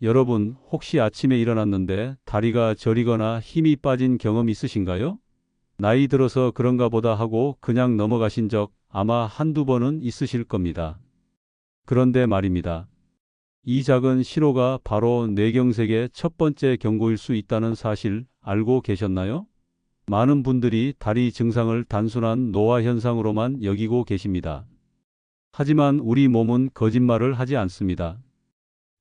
여러분, 혹시 아침에 일어났는데 다리가 저리거나 힘이 빠진 경험 있으신가요? 나이 들어서 그런가 보다 하고 그냥 넘어가신 적 아마 한두 번은 있으실 겁니다. 그런데 말입니다. 이 작은 신호가 바로 뇌경색의 첫 번째 경고일 수 있다는 사실 알고 계셨나요? 많은 분들이 다리 증상을 단순한 노화 현상으로만 여기고 계십니다. 하지만 우리 몸은 거짓말을 하지 않습니다.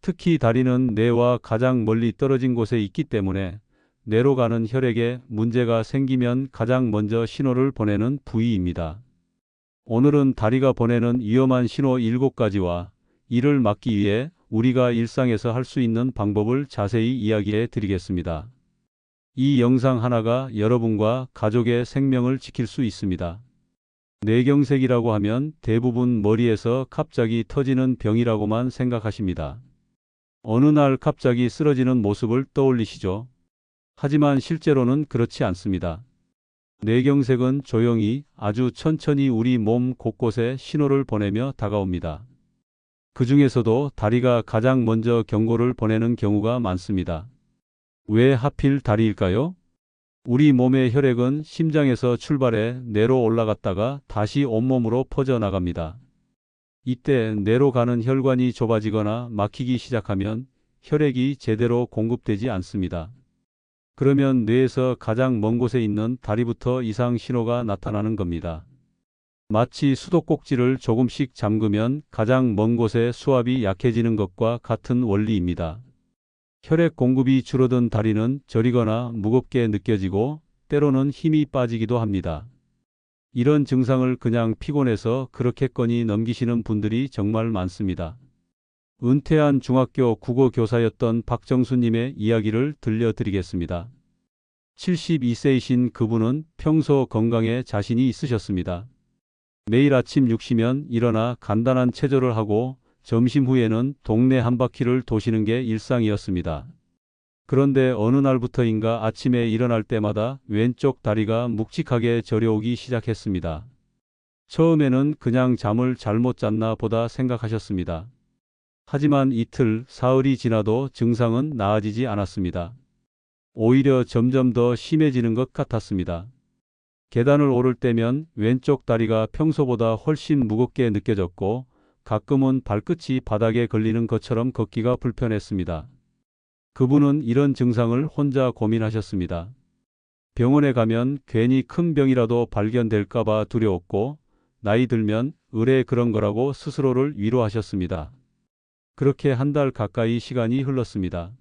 특히 다리는 뇌와 가장 멀리 떨어진 곳에 있기 때문에 뇌로 가는 혈액에 문제가 생기면 가장 먼저 신호를 보내는 부위입니다. 오늘은 다리가 보내는 위험한 신호 7가지와 이를 막기 위해 우리가 일상에서 할 수 있는 방법을 자세히 이야기해 드리겠습니다. 이 영상 하나가 여러분과 가족의 생명을 지킬 수 있습니다. 뇌경색이라고 하면 대부분 머리에서 갑자기 터지는 병이라고만 생각하십니다. 어느 날 갑자기 쓰러지는 모습을 떠올리시죠? 하지만 실제로는 그렇지 않습니다. 뇌경색은 조용히 아주 천천히 우리 몸 곳곳에 신호를 보내며 다가옵니다. 그 중에서도 다리가 가장 먼저 경고를 보내는 경우가 많습니다. 왜 하필 다리일까요? 우리 몸의 혈액은 심장에서 출발해 뇌로 올라갔다가 다시 온몸으로 퍼져나갑니다. 이때 뇌로 가는 혈관이 좁아지거나 막히기 시작하면 혈액이 제대로 공급되지 않습니다. 그러면 뇌에서 가장 먼 곳에 있는 다리부터 이상 신호가 나타나는 겁니다. 마치 수도꼭지를 조금씩 잠그면 가장 먼 곳의 수압이 약해지는 것과 같은 원리입니다. 혈액 공급이 줄어든 다리는 저리거나 무겁게 느껴지고 때로는 힘이 빠지기도 합니다. 이런 증상을 그냥 피곤해서 그렇겠거니 넘기시는 분들이 정말 많습니다. 은퇴한 중학교 국어 교사였던 박정수님의 이야기를 들려드리겠습니다. 72세이신 그분은 평소 건강에 자신이 있으셨습니다. 매일 아침 6시면 일어나 간단한 체조를 하고 점심 후에는 동네 한 바퀴를 도시는 게 일상이었습니다. 그런데 어느 날부터인가 아침에 일어날 때마다 왼쪽 다리가 묵직하게 저려오기 시작했습니다. 처음에는 그냥 잠을 잘못 잤나 보다 생각하셨습니다. 하지만 이틀, 사흘이 지나도 증상은 나아지지 않았습니다. 오히려 점점 더 심해지는 것 같았습니다. 계단을 오를 때면 왼쪽 다리가 평소보다 훨씬 무겁게 느껴졌고 가끔은 발끝이 바닥에 걸리는 것처럼 걷기가 불편했습니다. 그분은 이런 증상을 혼자 고민하셨습니다. 병원에 가면 괜히 큰 병이라도 발견될까봐 두려웠고 나이 들면 의례 그런 거라고 스스로를 위로하셨습니다. 그렇게 한 달 가까이 시간이 흘렀습니다.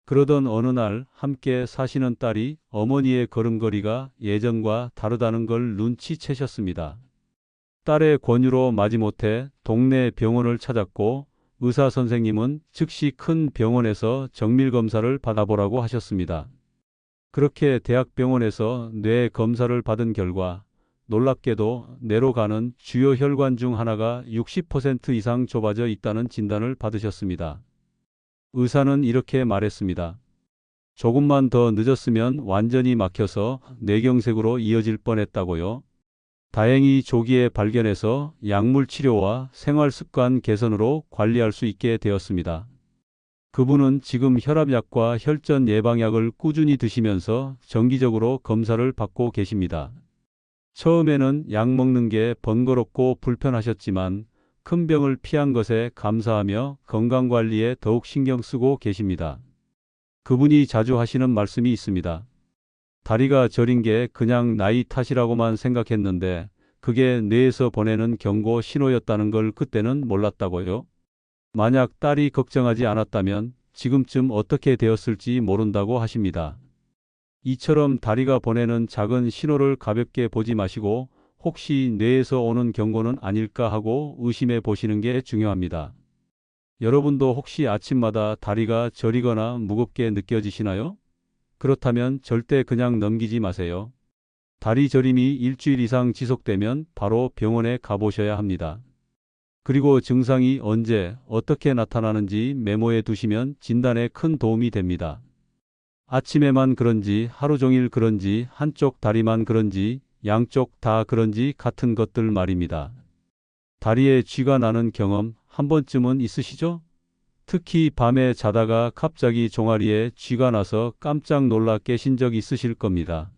그러던 어느 날 함께 사시는 딸이 어머니의 걸음걸이가 예전과 다르다는 걸 눈치채셨습니다. 딸의 권유로 마지못해 동네 병원을 찾았고 의사 선생님은 즉시 큰 병원에서 정밀검사를 받아보라고 하셨습니다. 그렇게 대학병원에서 뇌 검사를 받은 결과 놀랍게도 뇌로 가는 주요 혈관 중 하나가 60% 이상 좁아져 있다는 진단을 받으셨습니다. 의사는 이렇게 말했습니다. 조금만 더 늦었으면 완전히 막혀서 뇌경색으로 이어질 뻔했다고요. 다행히 조기에 발견해서 약물 치료와 생활 습관 개선으로 관리할 수 있게 되었습니다. 그분은 지금 혈압약과 혈전 예방약을 꾸준히 드시면서 정기적으로 검사를 받고 계십니다. 처음에는 약 먹는 게 번거롭고 불편하셨지만 큰 병을 피한 것에 감사하며 건강관리에 더욱 신경 쓰고 계십니다. 그분이 자주 하시는 말씀이 있습니다. 다리가 저린 게 그냥 나이 탓이라고만 생각했는데 그게 뇌에서 보내는 경고 신호였다는 걸 그때는 몰랐다고요. 만약 딸이 걱정하지 않았다면 지금쯤 어떻게 되었을지 모른다고 하십니다. 이처럼 다리가 보내는 작은 신호를 가볍게 보지 마시고 혹시 뇌에서 오는 경고는 아닐까 하고 의심해 보시는 게 중요합니다. 여러분도 혹시 아침마다 다리가 저리거나 무겁게 느껴지시나요? 그렇다면 절대 그냥 넘기지 마세요. 다리 저림이 일주일 이상 지속되면 바로 병원에 가보셔야 합니다. 그리고 증상이 언제, 어떻게 나타나는지 메모해 두시면 진단에 큰 도움이 됩니다. 아침에만 그런지, 하루 종일 그런지, 한쪽 다리만 그런지, 양쪽 다 그런지 같은 것들 말입니다. 다리에 쥐가 나는 경험 한 번쯤은 있으시죠? 특히 밤에 자다가 갑자기 종아리에 쥐가 나서 깜짝 놀라 깨신 적 있으실 겁니다.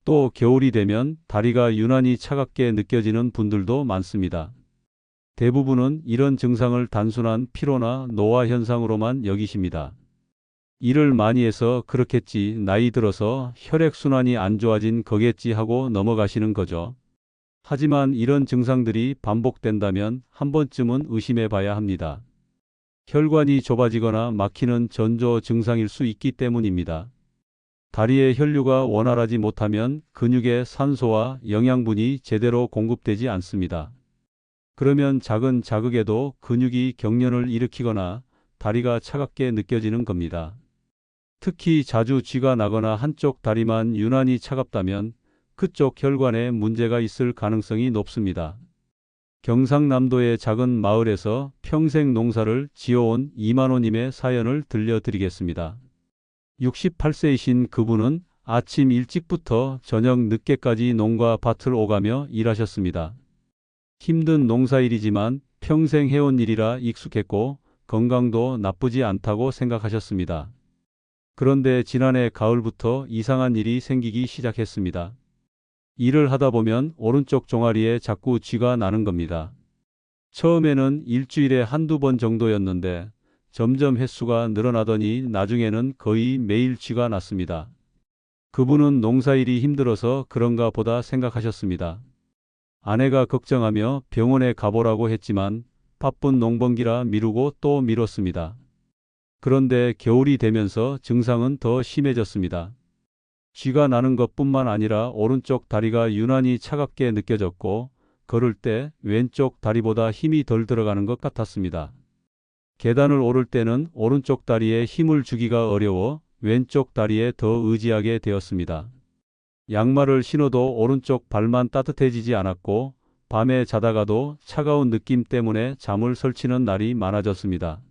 또 겨울이 되면 다리가 유난히 차갑게 느껴지는 분들도 많습니다. 대부분은 이런 증상을 단순한 피로나 노화 현상으로만 여기십니다. 일을 많이 해서 그렇겠지, 나이 들어서 혈액순환이 안 좋아진 거겠지 하고 넘어가시는 거죠. 하지만 이런 증상들이 반복된다면 한 번쯤은 의심해 봐야 합니다. 혈관이 좁아지거나 막히는 전조 증상일 수 있기 때문입니다. 다리의 혈류가 원활하지 못하면 근육에 산소와 영양분이 제대로 공급되지 않습니다. 그러면 작은 자극에도 근육이 경련을 일으키거나 다리가 차갑게 느껴지는 겁니다. 특히 자주 쥐가 나거나 한쪽 다리만 유난히 차갑다면 그쪽 혈관에 문제가 있을 가능성이 높습니다. 경상남도의 작은 마을에서 평생 농사를 지어온 이만호님의 사연을 들려드리겠습니다. 68세이신 그분은 아침 일찍부터 저녁 늦게까지 농가 밭을 오가며 일하셨습니다. 힘든 농사일이지만 평생 해온 일이라 익숙했고 건강도 나쁘지 않다고 생각하셨습니다. 그런데 지난해 가을부터 이상한 일이 생기기 시작했습니다. 일을 하다 보면 오른쪽 종아리에 자꾸 쥐가 나는 겁니다. 처음에는 일주일에 한두 번 정도였는데 점점 횟수가 늘어나더니 나중에는 거의 매일 쥐가 났습니다. 그분은 농사일이 힘들어서 그런가 보다 생각하셨습니다. 아내가 걱정하며 병원에 가보라고 했지만 바쁜 농번기라 미루고 또 미뤘습니다. 그런데 겨울이 되면서 증상은 더 심해졌습니다. 쥐가 나는 것뿐만 아니라 오른쪽 다리가 유난히 차갑게 느껴졌고 걸을 때 왼쪽 다리보다 힘이 덜 들어가는 것 같았습니다. 계단을 오를 때는 오른쪽 다리에 힘을 주기가 어려워 왼쪽 다리에 더 의지하게 되었습니다. 양말을 신어도 오른쪽 발만 따뜻해지지 않았고 밤에 자다가도 차가운 느낌 때문에 잠을 설치는 날이 많아졌습니다.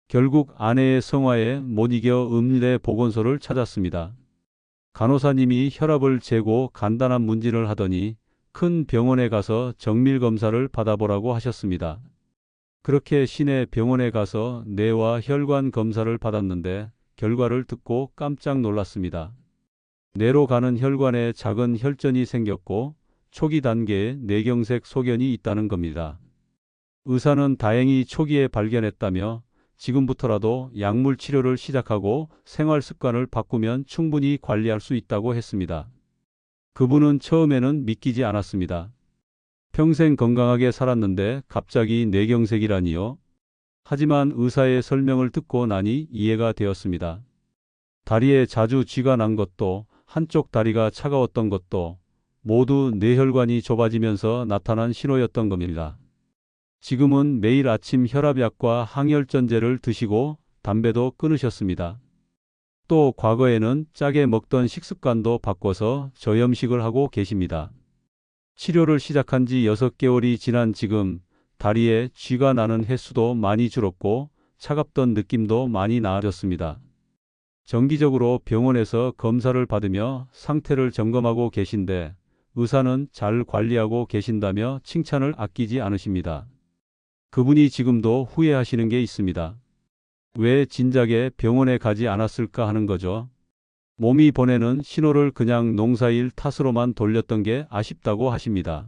결국 아내의 성화에 못 이겨 읍내 보건소를 찾았습니다. 간호사님이 혈압을 재고 간단한 문진을 하더니 큰 병원에 가서 정밀 검사를 받아보라고 하셨습니다. 그렇게 시내 병원에 가서 뇌와 혈관 검사를 받았는데 결과를 듣고 깜짝 놀랐습니다. 뇌로 가는 혈관에 작은 혈전이 생겼고 초기 단계에 뇌경색 소견이 있다는 겁니다. 의사는 다행히 초기에 발견했다며 지금부터라도 약물 치료를 시작하고 생활 습관을 바꾸면 충분히 관리할 수 있다고 했습니다. 그분은 처음에는 믿기지 않았습니다. 평생 건강하게 살았는데 갑자기 뇌경색이라니요? 하지만 의사의 설명을 듣고 나니 이해가 되었습니다. 다리에 자주 쥐가 난 것도 한쪽 다리가 차가웠던 것도 모두 뇌혈관이 좁아지면서 나타난 신호였던 겁니다. 지금은 매일 아침 혈압약과 항혈전제를 드시고 담배도 끊으셨습니다. 또 과거에는 짜게 먹던 식습관도 바꿔서 저염식을 하고 계십니다. 치료를 시작한 지 6개월이 지난 지금 다리에 쥐가 나는 횟수도 많이 줄었고 차갑던 느낌도 많이 나아졌습니다. 정기적으로 병원에서 검사를 받으며 상태를 점검하고 계신데 의사는 잘 관리하고 계신다며 칭찬을 아끼지 않으십니다. 그분이 지금도 후회하시는 게 있습니다. 왜 진작에 병원에 가지 않았을까 하는 거죠. 몸이 보내는 신호를 그냥 농사일 탓으로만 돌렸던 게 아쉽다고 하십니다.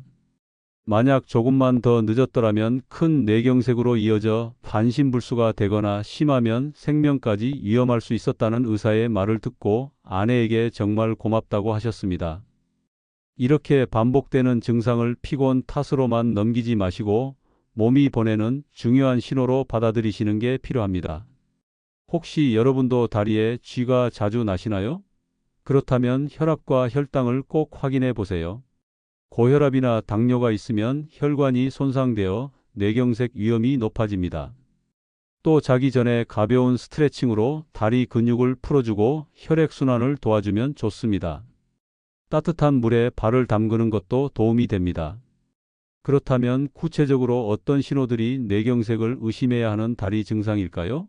만약 조금만 더 늦었더라면 큰 뇌경색으로 이어져 반신불수가 되거나 심하면 생명까지 위험할 수 있었다는 의사의 말을 듣고 아내에게 정말 고맙다고 하셨습니다. 이렇게 반복되는 증상을 피곤 탓으로만 넘기지 마시고 몸이 보내는 중요한 신호로 받아들이시는 게 필요합니다. 혹시 여러분도 다리에 쥐가 자주 나시나요? 그렇다면 혈압과 혈당을 꼭 확인해 보세요. 고혈압이나 당뇨가 있으면 혈관이 손상되어 뇌경색 위험이 높아집니다. 또 자기 전에 가벼운 스트레칭으로 다리 근육을 풀어주고 혈액순환을 도와주면 좋습니다. 따뜻한 물에 발을 담그는 것도 도움이 됩니다. 그렇다면 구체적으로 어떤 신호들이 뇌경색을 의심해야 하는 다리 증상일까요?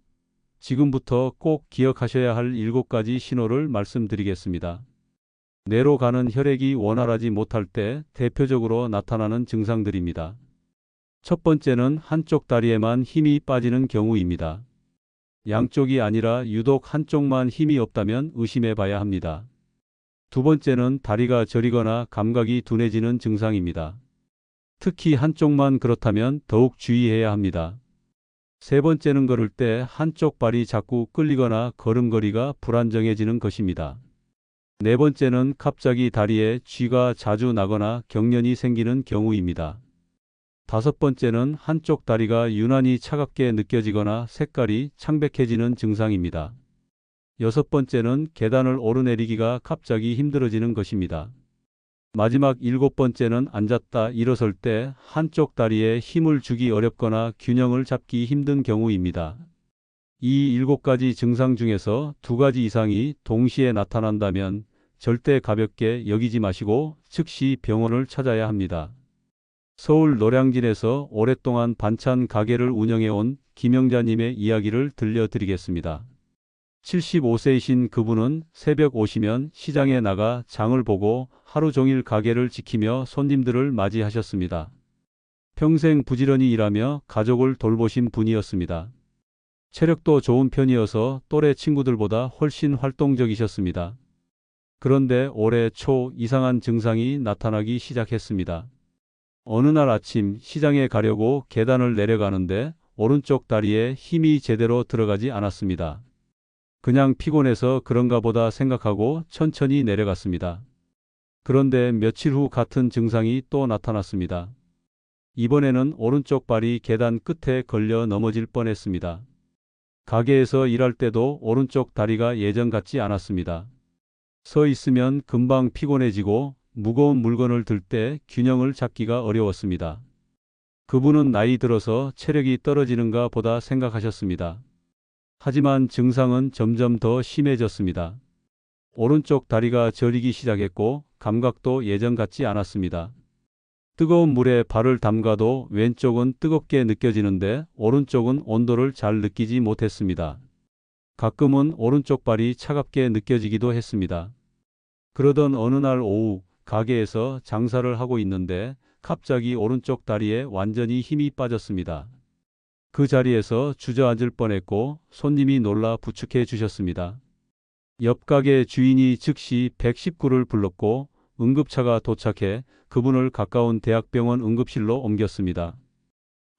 지금부터 꼭 기억하셔야 할 7가지 신호를 말씀드리겠습니다. 뇌로 가는 혈액이 원활하지 못할 때 대표적으로 나타나는 증상들입니다. 첫 번째는 한쪽 다리에만 힘이 빠지는 경우입니다. 양쪽이 아니라 유독 한쪽만 힘이 없다면 의심해 봐야 합니다. 두 번째는 다리가 저리거나 감각이 둔해지는 증상입니다. 특히 한쪽만 그렇다면 더욱 주의해야 합니다. 세 번째는 걸을 때 한쪽 발이 자꾸 끌리거나 걸음걸이가 불안정해지는 것입니다. 네 번째는 갑자기 다리에 쥐가 자주 나거나 경련이 생기는 경우입니다. 다섯 번째는 한쪽 다리가 유난히 차갑게 느껴지거나 색깔이 창백해지는 증상입니다. 여섯 번째는 계단을 오르내리기가 갑자기 힘들어지는 것입니다. 마지막 일곱 번째는 앉았다 일어설 때 한쪽 다리에 힘을 주기 어렵거나 균형을 잡기 힘든 경우입니다. 이 일곱 가지 증상 중에서 두 가지 이상이 동시에 나타난다면 절대 가볍게 여기지 마시고 즉시 병원을 찾아야 합니다. 서울 노량진에서 오랫동안 반찬 가게를 운영해온 김영자님의 이야기를 들려드리겠습니다. 75세이신 그분은 새벽 오시면 시장에 나가 장을 보고 하루 종일 가게를 지키며 손님들을 맞이하셨습니다. 평생 부지런히 일하며 가족을 돌보신 분이었습니다. 체력도 좋은 편이어서 또래 친구들보다 훨씬 활동적이셨습니다. 그런데 올해 초 이상한 증상이 나타나기 시작했습니다. 어느 날 아침 시장에 가려고 계단을 내려가는데 오른쪽 다리에 힘이 제대로 들어가지 않았습니다. 그냥 피곤해서 그런가 보다 생각하고 천천히 내려갔습니다. 그런데 며칠 후 같은 증상이 또 나타났습니다. 이번에는 오른쪽 발이 계단 끝에 걸려 넘어질 뻔했습니다. 가게에서 일할 때도 오른쪽 다리가 예전 같지 않았습니다. 서 있으면 금방 피곤해지고 무거운 물건을 들 때 균형을 잡기가 어려웠습니다. 그분은 나이 들어서 체력이 떨어지는가 보다 생각하셨습니다. 하지만 증상은 점점 더 심해졌습니다. 오른쪽 다리가 저리기 시작했고 감각도 예전 같지 않았습니다. 뜨거운 물에 발을 담가도 왼쪽은 뜨겁게 느껴지는데 오른쪽은 온도를 잘 느끼지 못했습니다. 가끔은 오른쪽 발이 차갑게 느껴지기도 했습니다. 그러던 어느 날 오후 가게에서 장사를 하고 있는데 갑자기 오른쪽 다리에 완전히 힘이 빠졌습니다. 그 자리에서 주저앉을 뻔했고 손님이 놀라 부축해 주셨습니다. 옆 가게 주인이 즉시 119를 불렀고 응급차가 도착해 그분을 가까운 대학병원 응급실로 옮겼습니다.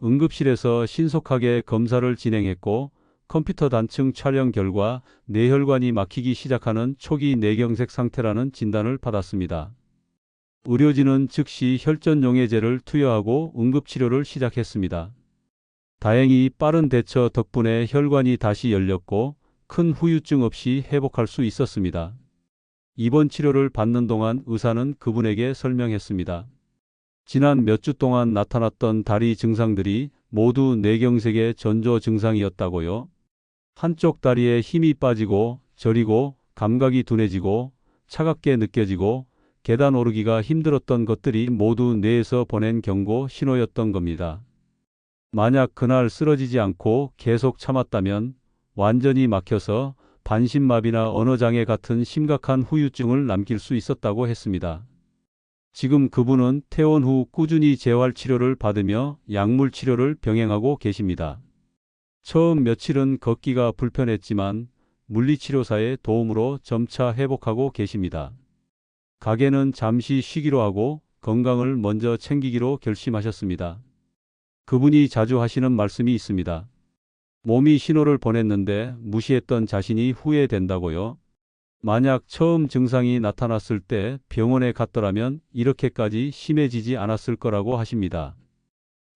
응급실에서 신속하게 검사를 진행했고 컴퓨터 단층 촬영 결과 뇌혈관이 막히기 시작하는 초기 뇌경색 상태라는 진단을 받았습니다. 의료진은 즉시 혈전용해제를 투여하고 응급치료를 시작했습니다. 다행히 빠른 대처 덕분에 혈관이 다시 열렸고 큰 후유증 없이 회복할 수 있었습니다. 입원 치료를 받는 동안 의사는 그분에게 설명했습니다. 지난 몇 주 동안 나타났던 다리 증상들이 모두 뇌경색의 전조 증상이었다고요. 한쪽 다리에 힘이 빠지고 저리고 감각이 둔해지고 차갑게 느껴지고 계단 오르기가 힘들었던 것들이 모두 뇌에서 보낸 경고 신호였던 겁니다. 만약 그날 쓰러지지 않고 계속 참았다면 완전히 막혀서 반신마비나 언어장애 같은 심각한 후유증을 남길 수 있었다고 했습니다. 지금 그분은 퇴원 후 꾸준히 재활치료를 받으며 약물치료를 병행하고 계십니다. 처음 며칠은 걷기가 불편했지만 물리치료사의 도움으로 점차 회복하고 계십니다. 가게는 잠시 쉬기로 하고 건강을 먼저 챙기기로 결심하셨습니다. 그분이 자주 하시는 말씀이 있습니다. 몸이 신호를 보냈는데 무시했던 자신이 후회된다고요. 만약 처음 증상이 나타났을 때 병원에 갔더라면 이렇게까지 심해지지 않았을 거라고 하십니다.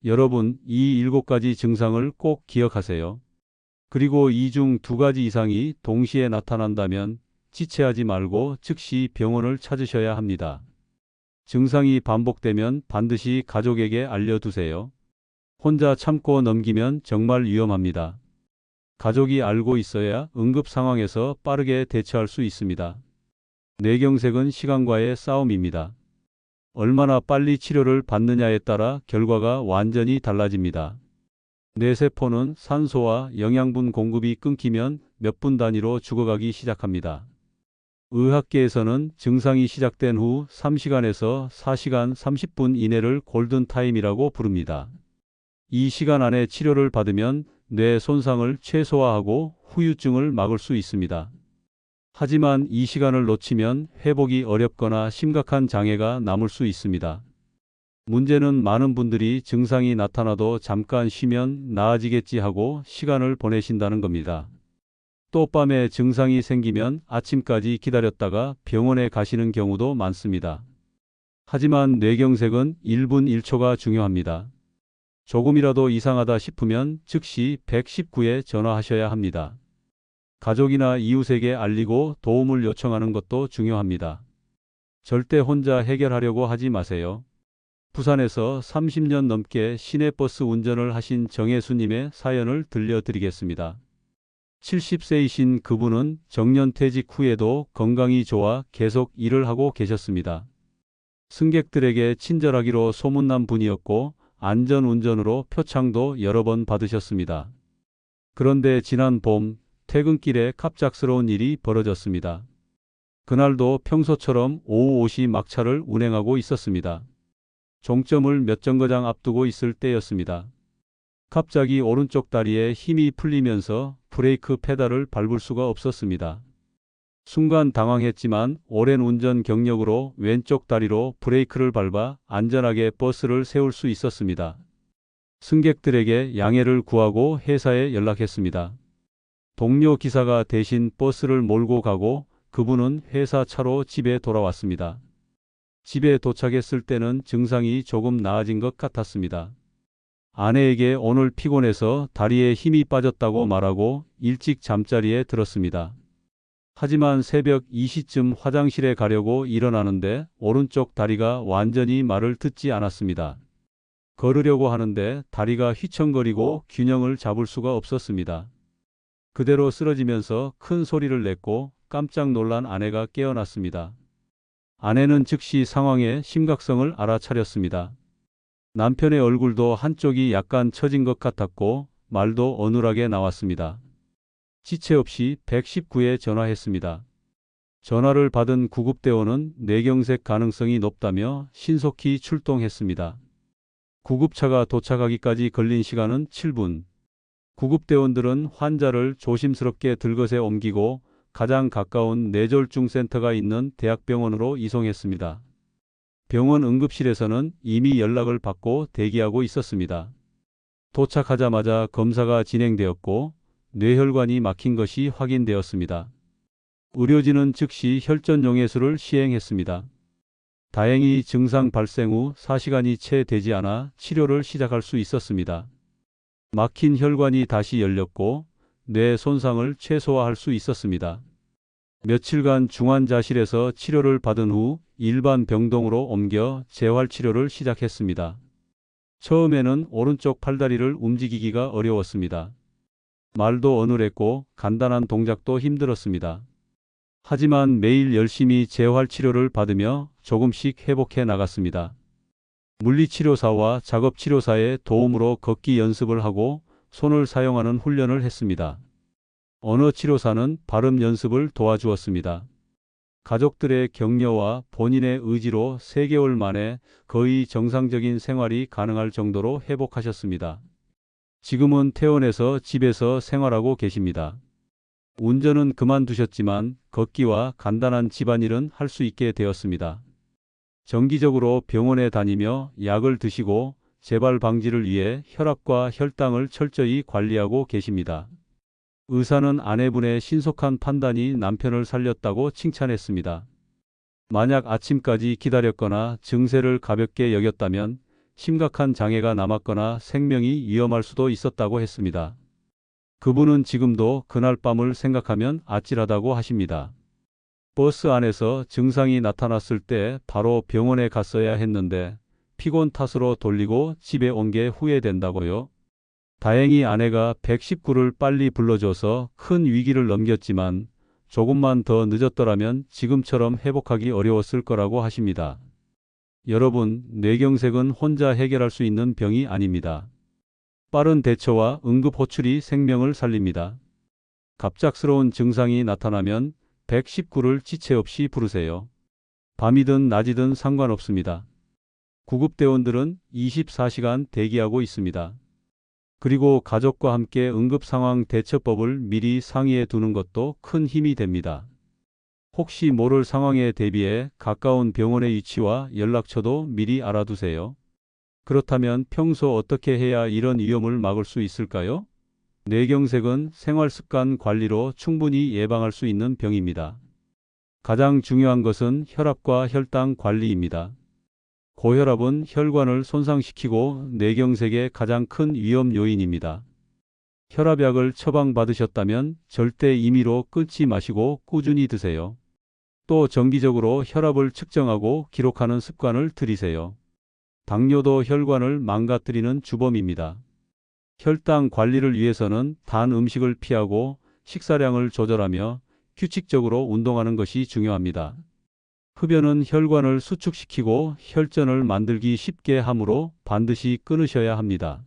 여러분, 이 7가지 증상을 꼭 기억하세요. 그리고 이 중 2가지 이상이 동시에 나타난다면 지체하지 말고 즉시 병원을 찾으셔야 합니다. 증상이 반복되면 반드시 가족에게 알려두세요. 혼자 참고 넘기면 정말 위험합니다. 가족이 알고 있어야 응급 상황에서 빠르게 대처할 수 있습니다. 뇌경색은 시간과의 싸움입니다. 얼마나 빨리 치료를 받느냐에 따라 결과가 완전히 달라집니다. 뇌세포는 산소와 영양분 공급이 끊기면 몇 분 단위로 죽어가기 시작합니다. 의학계에서는 증상이 시작된 후 3시간에서 4시간 30분 이내를 골든타임이라고 부릅니다. 이 시간 안에 치료를 받으면 뇌 손상을 최소화하고 후유증을 막을 수 있습니다. 하지만 이 시간을 놓치면 회복이 어렵거나 심각한 장애가 남을 수 있습니다. 문제는 많은 분들이 증상이 나타나도 잠깐 쉬면 나아지겠지 하고 시간을 보내신다는 겁니다. 또 밤에 증상이 생기면 아침까지 기다렸다가 병원에 가시는 경우도 많습니다. 하지만 뇌경색은 1분 1초가 중요합니다. 조금이라도 이상하다 싶으면 즉시 119에 전화하셔야 합니다. 가족이나 이웃에게 알리고 도움을 요청하는 것도 중요합니다. 절대 혼자 해결하려고 하지 마세요. 부산에서 30년 넘게 시내버스 운전을 하신 정혜수님의 사연을 들려드리겠습니다. 70세이신 그분은 정년퇴직 후에도 건강이 좋아 계속 일을 하고 계셨습니다. 승객들에게 친절하기로 소문난 분이었고 안전운전으로 표창도 여러 번 받으셨습니다. 그런데 지난 봄 퇴근길에 갑작스러운 일이 벌어졌습니다. 그날도 평소처럼 오후 5시 막차를 운행하고 있었습니다. 종점을 몇 정거장 앞두고 있을 때였습니다. 갑자기 오른쪽 다리에 힘이 풀리면서 브레이크 페달을 밟을 수가 없었습니다. 순간 당황했지만 오랜 운전 경력으로 왼쪽 다리로 브레이크를 밟아 안전하게 버스를 세울 수 있었습니다. 승객들에게 양해를 구하고 회사에 연락했습니다. 동료 기사가 대신 버스를 몰고 가고 그분은 회사 차로 집에 돌아왔습니다. 집에 도착했을 때는 증상이 조금 나아진 것 같았습니다. 아내에게 오늘 피곤해서 다리에 힘이 빠졌다고 말하고 일찍 잠자리에 들었습니다. 하지만 새벽 2시쯤 화장실에 가려고 일어나는데 오른쪽 다리가 완전히 말을 듣지 않았습니다. 걸으려고 하는데 다리가 휘청거리고 균형을 잡을 수가 없었습니다. 그대로 쓰러지면서 큰 소리를 냈고 깜짝 놀란 아내가 깨어났습니다. 아내는 즉시 상황의 심각성을 알아차렸습니다. 남편의 얼굴도 한쪽이 약간 처진 것 같았고 말도 어눌하게 나왔습니다. 지체 없이 119에 전화했습니다. 전화를 받은 구급대원은 뇌경색 가능성이 높다며 신속히 출동했습니다. 구급차가 도착하기까지 걸린 시간은 7분. 구급대원들은 환자를 조심스럽게 들것에 옮기고 가장 가까운 뇌졸중 센터가 있는 대학병원으로 이송했습니다. 병원 응급실에서는 이미 연락을 받고 대기하고 있었습니다. 도착하자마자 검사가 진행되었고 뇌혈관이 막힌 것이 확인되었습니다. 의료진은 즉시 혈전용해술을 시행했습니다. 다행히 증상 발생 후 4시간이 채 되지 않아 치료를 시작할 수 있었습니다. 막힌 혈관이 다시 열렸고 뇌 손상을 최소화할 수 있었습니다. 며칠간 중환자실에서 치료를 받은 후 일반 병동으로 옮겨 재활치료를 시작했습니다. 처음에는 오른쪽 팔다리를 움직이기가 어려웠습니다. 말도 어눌했고 간단한 동작도 힘들었습니다. 하지만 매일 열심히 재활치료를 받으며 조금씩 회복해 나갔습니다. 물리치료사와 작업치료사의 도움으로 걷기 연습을 하고 손을 사용하는 훈련을 했습니다. 언어치료사는 발음 연습을 도와주었습니다. 가족들의 격려와 본인의 의지로 3개월 만에 거의 정상적인 생활이 가능할 정도로 회복하셨습니다. 지금은 퇴원해서 집에서 생활하고 계십니다. 운전은 그만두셨지만 걷기와 간단한 집안일은 할 수 있게 되었습니다. 정기적으로 병원에 다니며 약을 드시고 재발 방지를 위해 혈압과 혈당을 철저히 관리하고 계십니다. 의사는 아내분의 신속한 판단이 남편을 살렸다고 칭찬했습니다. 만약 아침까지 기다렸거나 증세를 가볍게 여겼다면 심각한 장애가 남았거나 생명이 위험할 수도 있었다고 했습니다. 그분은 지금도 그날 밤을 생각하면 아찔하다고 하십니다. 버스 안에서 증상이 나타났을 때 바로 병원에 갔어야 했는데 피곤 탓으로 돌리고 집에 온 게 후회된다고요? 다행히 아내가 119를 빨리 불러줘서 큰 위기를 넘겼지만 조금만 더 늦었더라면 지금처럼 회복하기 어려웠을 거라고 하십니다. 여러분, 뇌경색은 혼자 해결할 수 있는 병이 아닙니다. 빠른 대처와 응급 호출이 생명을 살립니다. 갑작스러운 증상이 나타나면 119를 지체 없이 부르세요. 밤이든 낮이든 상관없습니다. 구급대원들은 24시간 대기하고 있습니다. 그리고 가족과 함께 응급상황 대처법을 미리 상의해 두는 것도 큰 힘이 됩니다. 혹시 모를 상황에 대비해 가까운 병원의 위치와 연락처도 미리 알아두세요. 그렇다면 평소 어떻게 해야 이런 위험을 막을 수 있을까요? 뇌경색은 생활습관 관리로 충분히 예방할 수 있는 병입니다. 가장 중요한 것은 혈압과 혈당 관리입니다. 고혈압은 혈관을 손상시키고 뇌경색의 가장 큰 위험 요인입니다. 혈압약을 처방받으셨다면 절대 임의로 끊지 마시고 꾸준히 드세요. 또 정기적으로 혈압을 측정하고 기록하는 습관을 들이세요. 당뇨도 혈관을 망가뜨리는 주범입니다. 혈당 관리를 위해서는 단 음식을 피하고 식사량을 조절하며 규칙적으로 운동하는 것이 중요합니다. 흡연은 혈관을 수축시키고 혈전을 만들기 쉽게 하므로 반드시 끊으셔야 합니다.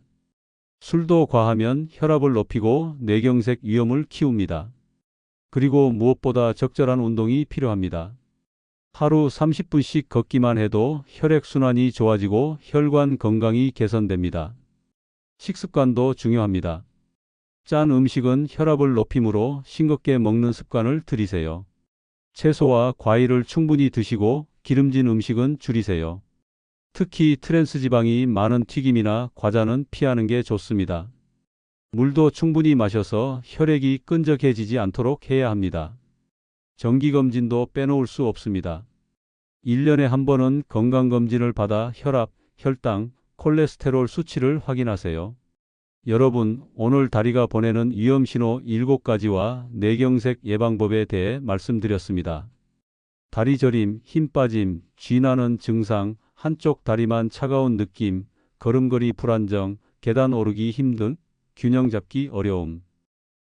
술도 과하면 혈압을 높이고 뇌경색 위험을 키웁니다. 그리고 무엇보다 적절한 운동이 필요합니다. 하루 30분씩 걷기만 해도 혈액순환이 좋아지고 혈관 건강이 개선됩니다. 식습관도 중요합니다. 짠 음식은 혈압을 높이므로 싱겁게 먹는 습관을 들이세요. 채소와 과일을 충분히 드시고 기름진 음식은 줄이세요. 특히 트랜스 지방이 많은 튀김이나 과자는 피하는 게 좋습니다. 물도 충분히 마셔서 혈액이 끈적해지지 않도록 해야 합니다. 정기검진도 빼놓을 수 없습니다. 1년에 한 번은 건강검진을 받아 혈압, 혈당, 콜레스테롤 수치를 확인하세요. 여러분, 오늘 다리가 보내는 위험신호 7가지와 뇌경색 예방법에 대해 말씀드렸습니다. 다리 저림, 힘 빠짐, 쥐나는 증상, 한쪽 다리만 차가운 느낌, 걸음걸이 불안정, 계단 오르기 힘든, 균형 잡기 어려움.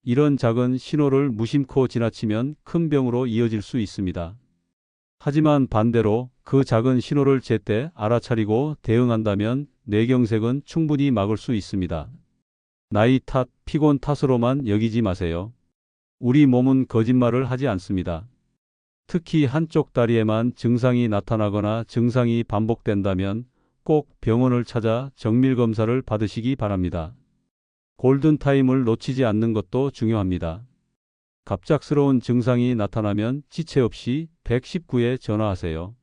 이런 작은 신호를 무심코 지나치면 큰 병으로 이어질 수 있습니다. 하지만 반대로 그 작은 신호를 제때 알아차리고 대응한다면 뇌경색은 충분히 막을 수 있습니다. 나이 탓, 피곤 탓으로만 여기지 마세요. 우리 몸은 거짓말을 하지 않습니다. 특히 한쪽 다리에만 증상이 나타나거나 증상이 반복된다면 꼭 병원을 찾아 정밀검사를 받으시기 바랍니다. 골든타임을 놓치지 않는 것도 중요합니다. 갑작스러운 증상이 나타나면 지체 없이 119에 전화하세요.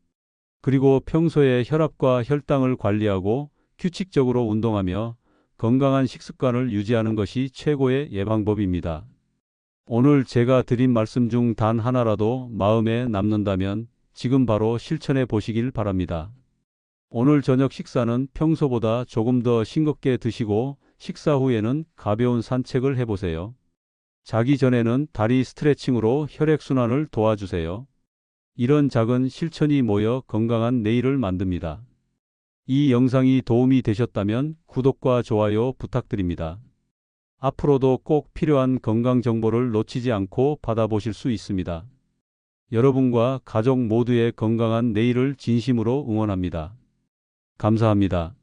그리고 평소에 혈압과 혈당을 관리하고 규칙적으로 운동하며 건강한 식습관을 유지하는 것이 최고의 예방법입니다. 오늘 제가 드린 말씀 중 단 하나라도 마음에 남는다면 지금 바로 실천해 보시길 바랍니다. 오늘 저녁 식사는 평소보다 조금 더 싱겁게 드시고 식사 후에는 가벼운 산책을 해보세요. 자기 전에는 다리 스트레칭으로 혈액순환을 도와주세요. 이런 작은 실천이 모여 건강한 내일을 만듭니다. 이 영상이 도움이 되셨다면 구독과 좋아요 부탁드립니다. 앞으로도 꼭 필요한 건강 정보를 놓치지 않고 받아보실 수 있습니다. 여러분과 가족 모두의 건강한 내일을 진심으로 응원합니다. 감사합니다.